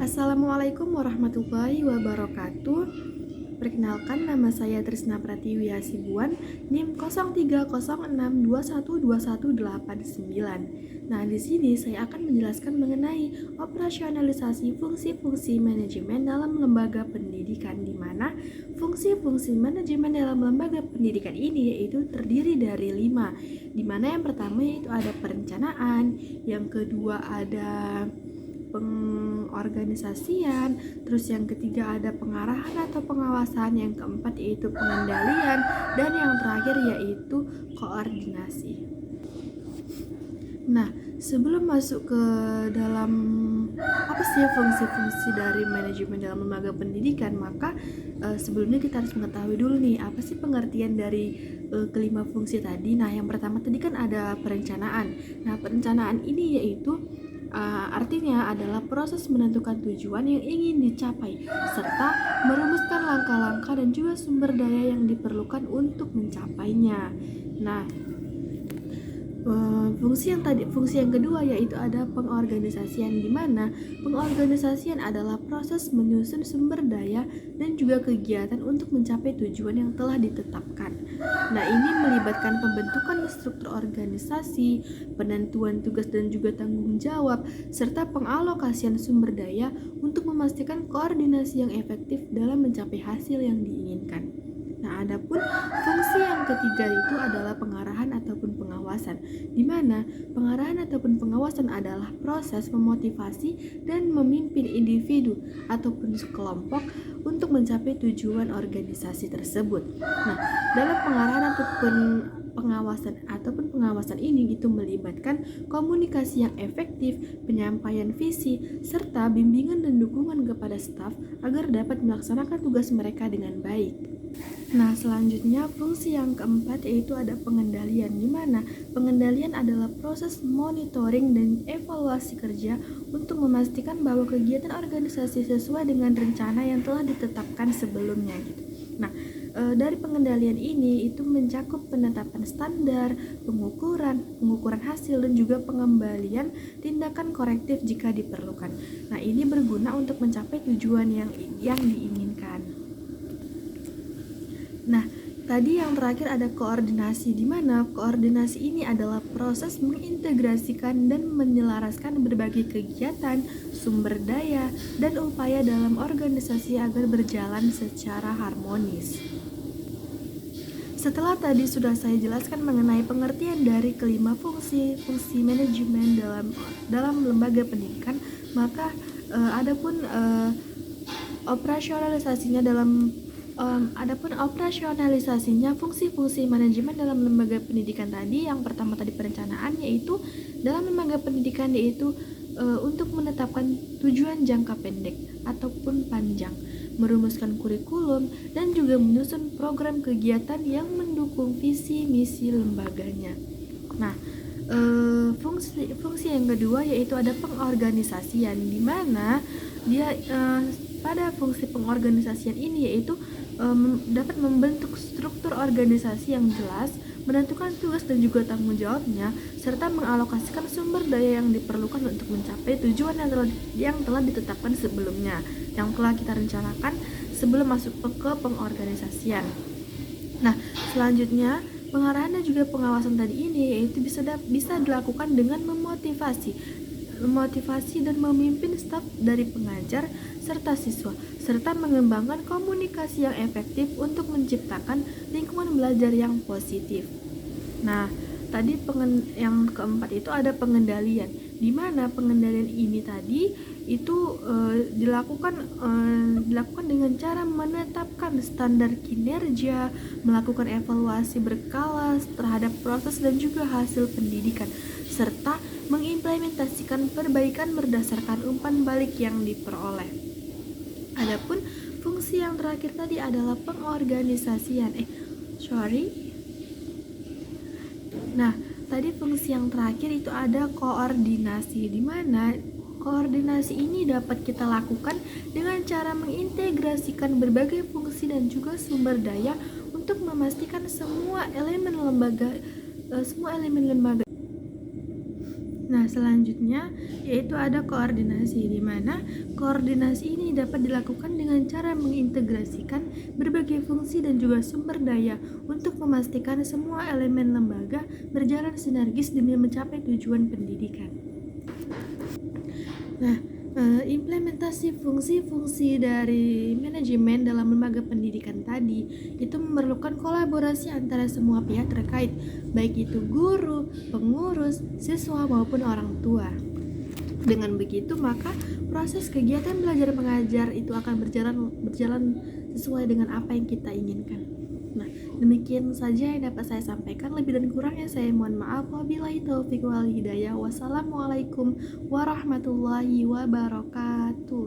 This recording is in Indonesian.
Assalamualaikum warahmatullahi wabarakatuh. Perkenalkan, nama saya Trisna Pratiwi Hasibuan, NIM 0306212189. Nah, di sini saya akan menjelaskan mengenai operasionalisasi fungsi-fungsi manajemen dalam lembaga pendidikan, di mana fungsi-fungsi manajemen dalam lembaga pendidikan ini yaitu terdiri dari 5, di mana yang pertama yaitu ada perencanaan, yang kedua ada pengorganisasian, terus yang ketiga ada pengarahan atau pengawasan, yang keempat yaitu pengendalian, dan yang terakhir yaitu koordinasi. Nah, sebelum masuk ke dalam apa sih fungsi-fungsi dari manajemen dalam lembaga pendidikan, maka sebelumnya kita harus mengetahui dulu nih apa sih pengertian dari kelima fungsi tadi. Nah, yang pertama tadi kan ada perencanaan. Nah, perencanaan ini yaitu artinya adalah proses menentukan tujuan yang ingin dicapai serta merumuskan langkah-langkah dan juga sumber daya yang diperlukan untuk mencapainya. Nah, fungsi yang kedua yaitu ada pengorganisasian, di mana pengorganisasian adalah proses menyusun sumber daya dan juga kegiatan untuk mencapai tujuan yang telah ditetapkan. Nah, ini melibatkan pembentukan struktur organisasi, penentuan tugas dan juga tanggung jawab, serta pengalokasian sumber daya untuk memastikan koordinasi yang efektif dalam mencapai hasil yang diinginkan. Nah, adapun fungsi yang ketiga itu adalah pengarahan ataupun pengawasan, di mana pengarahan ataupun pengawasan adalah proses memotivasi dan memimpin individu ataupun kelompok untuk mencapai tujuan organisasi tersebut. Nah, dalam pengarahan ataupun pengawasan ini itu melibatkan komunikasi yang efektif, penyampaian visi, serta bimbingan dan dukungan kepada staf agar dapat melaksanakan tugas mereka dengan baik. Nah, selanjutnya fungsi yang keempat yaitu ada pengendalian, di mana pengendalian adalah proses monitoring dan evaluasi kerja untuk memastikan bahwa kegiatan organisasi sesuai dengan rencana yang telah ditetapkan sebelumnya gitu. Nah, dari pengendalian ini itu mencakup penetapan standar, pengukuran hasil, dan juga pengembalian tindakan korektif jika diperlukan. Nah, ini berguna untuk mencapai tujuan yang diinginkan. Nah, tadi yang terakhir ada koordinasi, di mana koordinasi ini adalah proses mengintegrasikan dan menyelaraskan berbagai kegiatan, sumber daya, dan upaya dalam organisasi agar berjalan secara harmonis. Setelah tadi sudah saya jelaskan mengenai pengertian dari kelima fungsi manajemen dalam lembaga pendidikan, maka adapun operasionalisasinya fungsi-fungsi manajemen dalam lembaga pendidikan tadi, yang pertama tadi perencanaan, yaitu dalam lembaga pendidikan yaitu untuk menetapkan tujuan jangka pendek ataupun panjang, merumuskan kurikulum, dan juga menyusun program kegiatan yang mendukung visi misi lembaganya. Nah, fungsi yang kedua yaitu ada pengorganisasian, di mana dia pada fungsi pengorganisasian ini yaitu dapat membentuk struktur organisasi yang jelas, menentukan tugas dan juga tanggung jawabnya, serta mengalokasikan sumber daya yang diperlukan untuk mencapai tujuan yang telah ditetapkan sebelumnya, yang telah kita rencanakan sebelum masuk ke pengorganisasian. Nah, selanjutnya pengarahan dan juga pengawasan tadi ini yaitu bisa dilakukan dengan memotivasi dan memimpin staf dari pengajar serta siswa, serta mengembangkan komunikasi yang efektif untuk menciptakan lingkungan belajar yang positif. Nah, tadi yang keempat itu ada pengendalian, di mana pengendalian ini tadi itu dilakukan dengan cara menetapkan standar kinerja, melakukan evaluasi berkala terhadap proses dan juga hasil pendidikan, serta mengimplementasikan perbaikan berdasarkan umpan balik yang diperoleh. Adapun fungsi yang terakhir tadi adalah pengorganisasian. Nah, tadi fungsi yang terakhir itu ada koordinasi, di mana koordinasi ini dapat kita lakukan dengan cara mengintegrasikan berbagai fungsi dan juga sumber daya untuk memastikan semua elemen lembaga Nah, selanjutnya yaitu ada koordinasi, di mana koordinasi ini dapat dilakukan dengan cara mengintegrasikan berbagai fungsi dan juga sumber daya untuk memastikan semua elemen lembaga berjalan sinergis demi mencapai tujuan pendidikan. Nah, implementasi fungsi-fungsi dari manajemen dalam lembaga pendidikan tadi itu memerlukan kolaborasi antara semua pihak terkait, baik itu guru, pengurus, siswa maupun orang tua. Dengan begitu, maka proses kegiatan belajar mengajar itu akan berjalan sesuai dengan apa yang kita inginkan. Nah, demikian saja yang dapat saya sampaikan. Lebih dan kurangnya saya mohon maaf. Wabillahi taufiq wal hidayah. Wassalamualaikum warahmatullahi wabarakatuh.